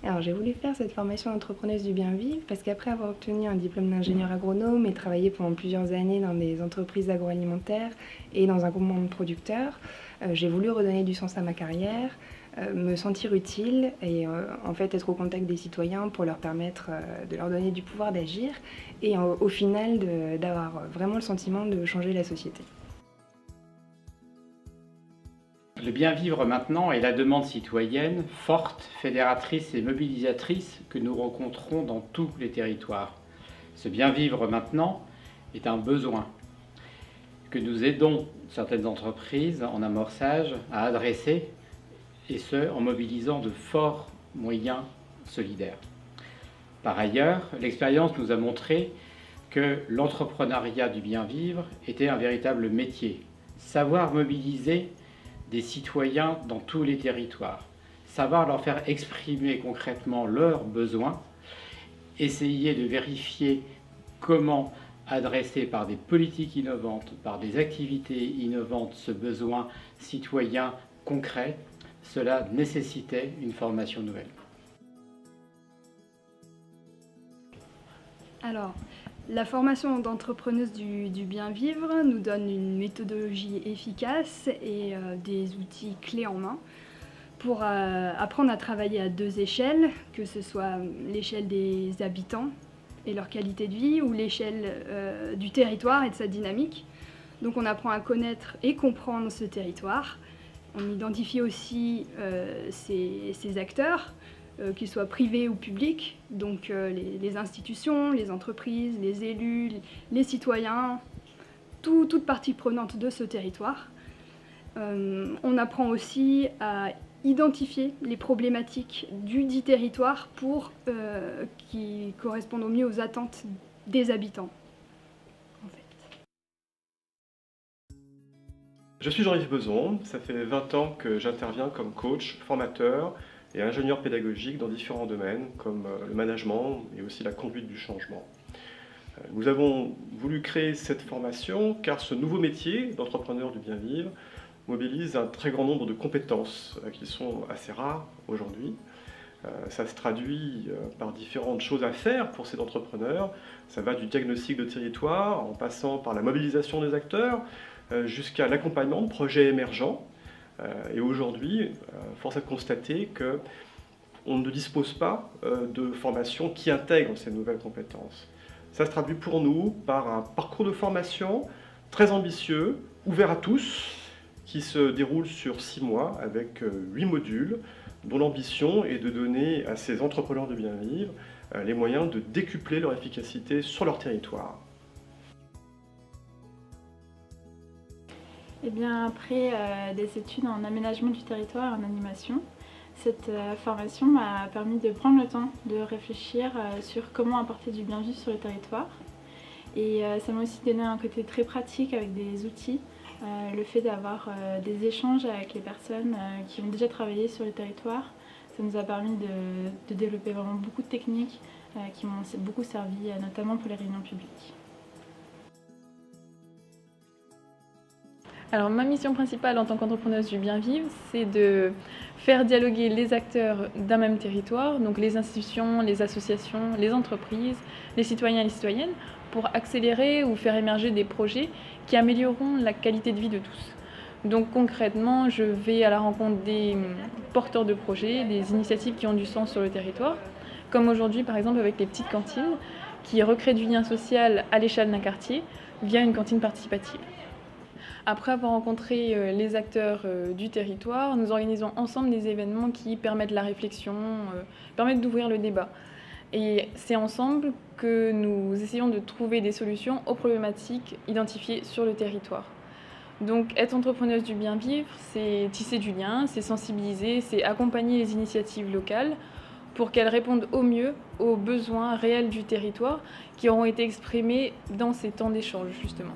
Alors j'ai voulu faire cette formation d'entrepreneuse du bien vivre parce qu'après avoir obtenu un diplôme d'ingénieur agronome et travaillé pendant plusieurs années dans des entreprises agroalimentaires et dans un groupement de producteurs, j'ai voulu redonner du sens à ma carrière, me sentir utile et en fait être au contact des citoyens pour leur permettre de leur donner du pouvoir d'agir et au final d'avoir vraiment le sentiment de changer la société. Le bien vivre maintenant est la demande citoyenne forte, fédératrice et mobilisatrice que nous rencontrons dans tous les territoires. Ce bien vivre maintenant est un besoin que nous aidons certaines entreprises en amorçage à adresser, et ce en mobilisant de forts moyens solidaires. Par ailleurs, l'expérience nous a montré que l'entrepreneuriat du bien vivre était un véritable métier. Savoir mobiliser des citoyens dans tous les territoires, savoir leur faire exprimer concrètement leurs besoins, essayer de vérifier comment adresser par des politiques innovantes, par des activités innovantes ce besoin citoyen concret, cela nécessitait une formation nouvelle. Alors, la formation d'entrepreneuse du bien vivre nous donne une méthodologie efficace et des outils clés en main pour apprendre à travailler à deux échelles, que ce soit l'échelle des habitants et leur qualité de vie ou l'échelle du territoire et de sa dynamique. Donc on apprend à connaître et comprendre ce territoire. On identifie aussi ses acteurs, qu'ils soient privés ou publics, donc les institutions, les entreprises, les élus, les citoyens, toute partie prenante de ce territoire. On apprend aussi à identifier les problématiques du dit territoire pour qui correspondent au mieux aux attentes des habitants. En fait. Je suis Jean-Yves Beson, ça fait 20 ans que j'interviens comme coach, formateur et ingénieur pédagogique dans différents domaines comme le management et aussi la conduite du changement. Nous avons voulu créer cette formation car ce nouveau métier d'entrepreneur du bien vivre mobilise un très grand nombre de compétences qui sont assez rares aujourd'hui. Ça se traduit par différentes choses à faire pour ces entrepreneurs. Ça va du diagnostic de territoire en passant par la mobilisation des acteurs jusqu'à l'accompagnement de projets émergents. Et aujourd'hui, force est de constater qu'on ne dispose pas de formation qui intègre ces nouvelles compétences. Ça se traduit pour nous par un parcours de formation très ambitieux, ouvert à tous, qui se déroule sur 6 mois avec 8 modules, dont l'ambition est de donner à ces entrepreneurs de bien vivre les moyens de décupler leur efficacité sur leur territoire. Eh bien, après des études en aménagement du territoire et en animation, cette formation m'a permis de prendre le temps de réfléchir sur comment apporter du bien vivre sur le territoire. Et ça m'a aussi donné un côté très pratique avec des outils, le fait d'avoir des échanges avec les personnes qui ont déjà travaillé sur le territoire. Ça nous a permis de développer vraiment beaucoup de techniques qui m'ont beaucoup servi, notamment pour les réunions publiques. Alors ma mission principale en tant qu'entrepreneuse du bien vivre, c'est de faire dialoguer les acteurs d'un même territoire, donc les institutions, les associations, les entreprises, les citoyens et les citoyennes, pour accélérer ou faire émerger des projets qui amélioreront la qualité de vie de tous. Donc concrètement, je vais à la rencontre des porteurs de projets, des initiatives qui ont du sens sur le territoire, comme aujourd'hui par exemple avec les petites cantines, qui recréent du lien social à l'échelle d'un quartier via une cantine participative. Après avoir rencontré les acteurs du territoire, nous organisons ensemble des événements qui permettent la réflexion, permettent d'ouvrir le débat. Et c'est ensemble que nous essayons de trouver des solutions aux problématiques identifiées sur le territoire. Donc être entrepreneuse du bien vivre, c'est tisser du lien, c'est sensibiliser, c'est accompagner les initiatives locales pour qu'elles répondent au mieux aux besoins réels du territoire qui auront été exprimés dans ces temps d'échange justement.